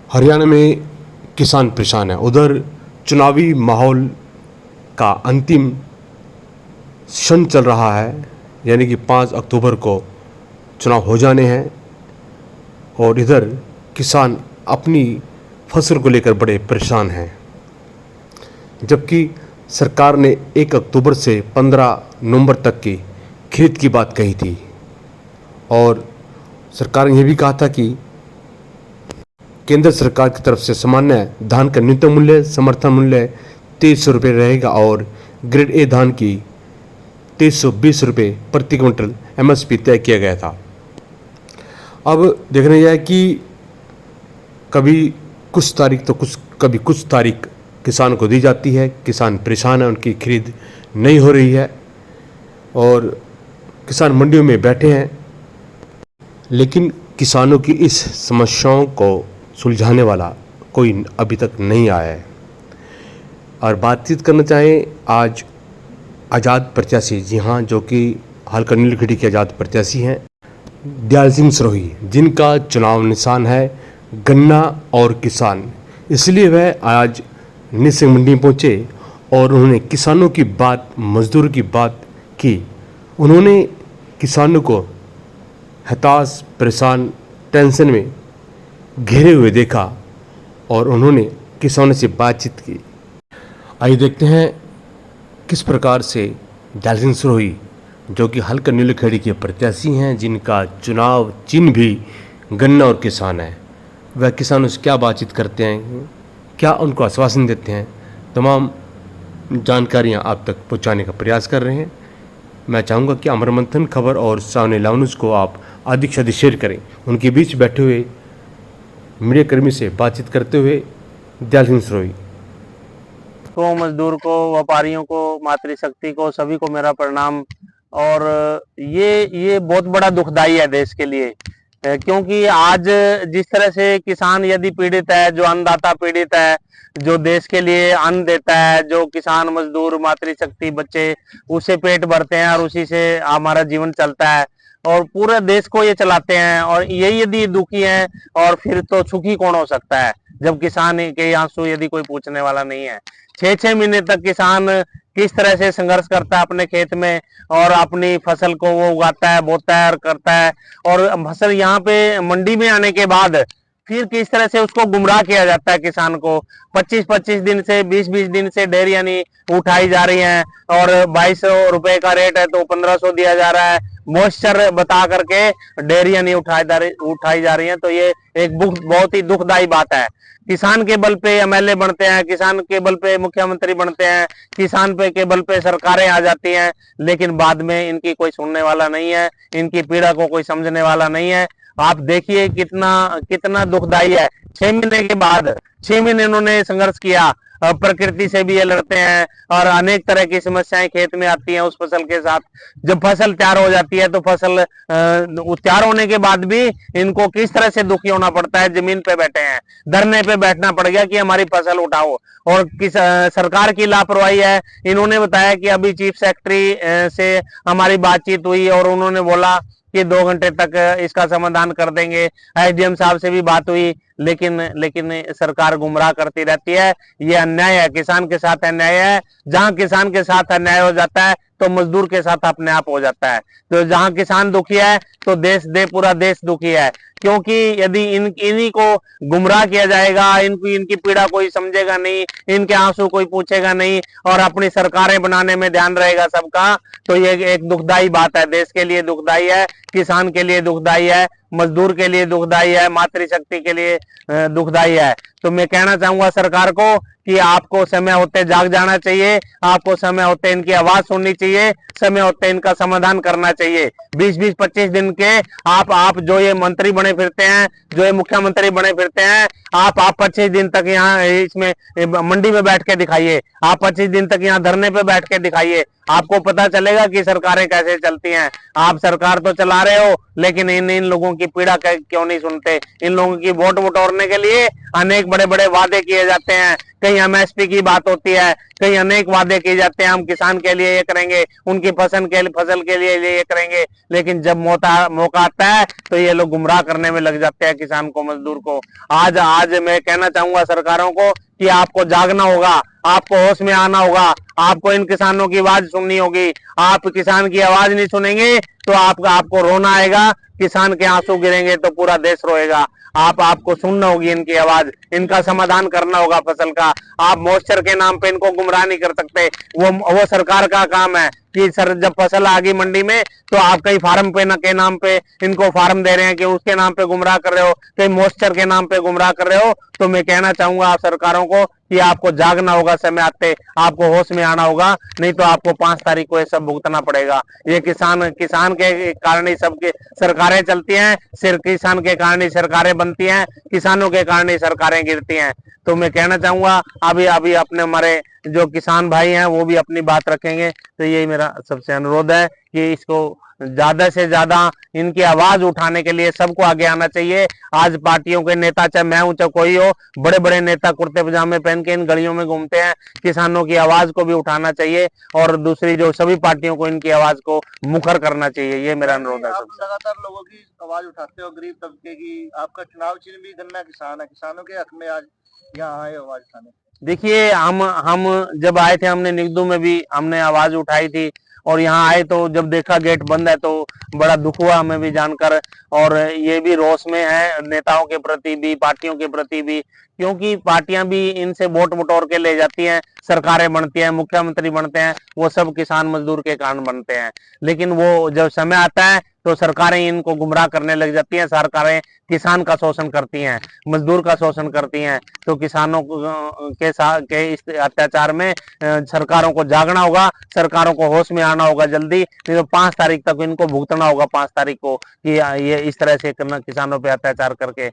हरियाणा में किसान परेशान है। उधर चुनावी माहौल का अंतिम क्षण चल रहा है, यानी कि 5 अक्टूबर को चुनाव हो जाने हैं और इधर किसान अपनी फसल को लेकर बड़े परेशान हैं। जबकि सरकार ने 1 अक्टूबर से 15 नवंबर तक की खरीद की बात कही थी और सरकार ने यह भी कहा था कि केंद्र सरकार की तरफ से सामान्य धान का न्यूनतम मूल्य समर्थन मूल्य 2300 रुपये रहेगा और ग्रेड ए धान की 2320 रुपये प्रति क्विंटल MSP तय किया गया था। अब देखने जाए कि कभी कुछ तारीख तो कभी कुछ तारीख किसान को दी जाती है। किसान परेशान है, उनकी खरीद नहीं हो रही है और किसान मंडियों में बैठे हैं, लेकिन किसानों की इस समस्याओं को सुलझाने वाला कोई अभी तक नहीं आया है। और बातचीत करना चाहें आज आज़ाद प्रत्याशी, जी हाँ, जो कि हल्का नीलखेड़ी के आज़ाद प्रत्याशी हैं, दयाल सिंह सरोही, जिनका चुनाव निशान है गन्ना और किसान। इसलिए वह आज निसिंग मंडी पहुँचे और उन्होंने किसानों की बात, मजदूर की बात की। उन्होंने किसानों को हताश, परेशान, टेंशन में घेरे हुए देखा और उन्होंने किसानों से बातचीत की। आइए देखते हैं किस प्रकार से दयाल सिंह सरोही, जो कि हल्का नीलखेड़ी के प्रत्याशी हैं, जिनका चुनाव चिन्ह भी गन्ना और किसान है, वह किसानों से क्या बातचीत करते हैं, क्या उनको आश्वासन देते हैं, तमाम जानकारियां आप तक पहुंचाने का प्रयास कर रहे हैं। मैं चाहूँगा कि अमर मंथन खबर और सामने लाओ न्यूज़ को आप अधिक से अधिक शेयर करें। उनके बीच बैठे हुए मीडिया कर्मी से बातचीत करते हुए दयाल सिंह सरोही। को, मजदूर को, व्यापारियों को, मातृशक्ति को, सभी को मेरा प्रणाम। और ये बहुत बड़ा दुखदाई है देश के लिए, क्योंकि आज जिस तरह से किसान यदि पीड़ित है, जो अन्नदाता पीड़ित है, जो देश के लिए अन्न देता है, जो किसान, मजदूर, मातृशक्ति, बच्चे उससे पेट भरते हैं और उसी से हमारा जीवन चलता है और पूरे देश को ये चलाते हैं। और यही यदि दुखी हैं और फिर तो सुखी कौन हो सकता है, जब किसान के आंसू यदि कोई पूछने वाला नहीं है। 6-6 महीने तक किसान किस तरह से संघर्ष करता है अपने खेत में और अपनी फसल को वो उगाता है, बोता है और करता है, और फसल यहाँ पे मंडी में आने के बाद फिर किस तरह से उसको गुमराह किया जाता है। किसान को 25-25 दिन से 20-20 दिन से डेयरी यानी उठाई जा रही हैं और 2200 रुपए का रेट है तो 1500 दिया जा रहा है, मॉइस्चर बता करके डेयरी यानी उठाई जा रही हैं। तो ये एक बहुत ही दुखदाई बात है। किसान के बल पे MLA बनते हैं, किसान के बल पे मुख्यमंत्री बनते हैं, किसान पे के बल पे सरकारें आ जाती हैं, लेकिन बाद में इनकी कोई सुनने वाला नहीं है, इनकी पीड़ा को कोई समझने वाला नहीं है। आप देखिए कितना दुखदाई है। 6 महीने के बाद, 6 महीने इन्होंने संघर्ष किया, प्रकृति से भी ये लड़ते हैं और अनेक तरह की समस्याएं खेत में आती हैं उस फसल के साथ। जब फसल तैयार हो जाती है तो फसल तैयार होने के बाद भी इनको किस तरह से दुखी होना पड़ता है। जमीन पे बैठे हैं, धरने पे बैठना पड़ गया कि हमारी फसल उठाओ। और किस सरकार की लापरवाही है। इन्होंने बताया कि अभी चीफ सेक्रेटरी से हमारी बातचीत हुई और उन्होंने बोला कि 2 घंटे तक इसका समाधान कर देंगे। SDM साहब से भी बात हुई, लेकिन सरकार गुमराह करती रहती है। ये अन्याय है, किसान के साथ अन्याय है। जहां किसान के साथ अन्याय हो जाता है तो मजदूर के साथ अपने आप हो जाता है। तो जहां किसान दुखी है तो पूरा देश दुखी है, क्योंकि यदि इन्हीं को गुमराह किया जाएगा, इनकी पीड़ा कोई समझेगा नहीं, इनके आंसू कोई पूछेगा नहीं और अपनी सरकारें बनाने में ध्यान रहेगा सबका, तो ये एक दुखदाई बात है। देश के लिए दुखदाई है, किसान के लिए दुखदाई है, मजदूर के लिए दुखदाई है, मातृशक्ति के लिए दुखदाई है। तो मैं कहना चाहूंगा सरकार को कि आपको समय होते जाग जाना चाहिए, आपको समय होते इनकी आवाज सुननी चाहिए, समय होते इनका समाधान करना चाहिए। 20-20, 25 दिन के आप जो ये मंत्री बने फिरते हैं, जो ये मुख्यमंत्री बने फिरते हैं, आप 25 दिन तक यहाँ इसमें मंडी में बैठ के दिखाइए, आप 25 दिन तक यहाँ धरने पे बैठ के दिखाइए, आपको पता चलेगा कि सरकारें कैसे चलती हैं। आप सरकार तो चला रहे हो, लेकिन इन लोगों की पीड़ा क्यों नहीं सुनते। इन लोगों की वोट बटोरने के लिए अनेक बड़े बड़े वादे किए जाते हैं, कहीं एमएसपी की बात होती है, कहीं अनेक वादे किए जाते हैं, हम किसान के लिए ये करेंगे, उनकी फसल के लिए ये करेंगे, लेकिन जब मौका आता है तो ये लोग गुमराह करने में लग जाते हैं किसान को, मजदूर को। आज आज मैं कहना चाहूंगा सरकारों को कि आपको जागना होगा, आपको होश में आना होगा, आपको इन किसानों की आवाज सुननी होगी। आप किसान की आवाज नहीं सुनेंगे तो आपको रोना आएगा, किसान के आंसू गिरेंगे तो पूरा देश रोएगा। आपको सुनना होगी इनकी आवाज, इनका समाधान करना होगा फसल का। आप मॉइस्चर के नाम पे इनको गुमराह नहीं कर सकते, वो सरकार का काम है कि सर जब फसल आ गई मंडी में तो आप कहीं फार्म पे के नाम पे इनको फार्म दे रहे हैं कि उसके नाम पे गुमराह कर रहे हो, कहीं मॉइस्चर के नाम पे गुमराह कर रहे हो। तो मैं कहना चाहूंगा आप सरकारों को कि आपको जागना होगा, समय आते आपको होश में आना होगा, नहीं तो आपको 5 तारीख को ये सब भुगतना पड़ेगा। ये किसान के कारण ही सबके सरकारें चलती हैं, सिर्फ किसान के कारण ही सरकारें बनती हैं, किसानों के कारण ही सरकारें गिरती हैं। तो मैं कहना चाहूंगा अभी अपने हमारे जो किसान भाई हैं वो भी अपनी बात रखेंगे। तो यही मेरा सबसे अनुरोध है कि इसको ज्यादा से ज्यादा इनकी आवाज उठाने के लिए सबको आगे आना चाहिए। आज पार्टियों के नेता, चाहे मैं हूं चाहे कोई हो, बड़े बड़े नेता कुर्ते पजामे पहन के इन गलियों में घूमते हैं, किसानों की आवाज को भी उठाना चाहिए और दूसरी जो सभी पार्टियों को इनकी आवाज को मुखर करना चाहिए। ये मेरा अनुरोध है। आप लगातार लोगों की आवाज उठाते हो, गरीब तबके की, आपका चुनाव चिन्ह भी गन्ना किसान है, किसानों के हक में आज यहाँ आए आवाज उठाने। देखिए हम जब आए थे, हमने निगदू में भी हमने आवाज उठाई थी, और यहाँ आए तो जब देखा गेट बंद है तो बड़ा दुख हुआ हमें भी जानकर। और ये भी रोष में है नेताओं के प्रति भी, पार्टियों के प्रति भी, क्योंकि पार्टियां भी इनसे वोट बटोर के ले जाती हैं, सरकारें बनती हैं, मुख्यमंत्री बनते हैं, वो सब किसान मजदूर के कारण बनते हैं। लेकिन वो जब समय आता है तो सरकारें इनको गुमराह करने लग जाती हैं, सरकारें किसान का शोषण करती हैं, मजदूर का शोषण करती हैं। तो किसानों के इस अत्याचार में सरकारों को जागना होगा, सरकारों को होश में आना होगा जल्दी, नहीं तो 5 तारीख तक इनको भुगतना होगा, 5 तारीख को, कि ये इस तरह से किसानों पे अत्याचार करके।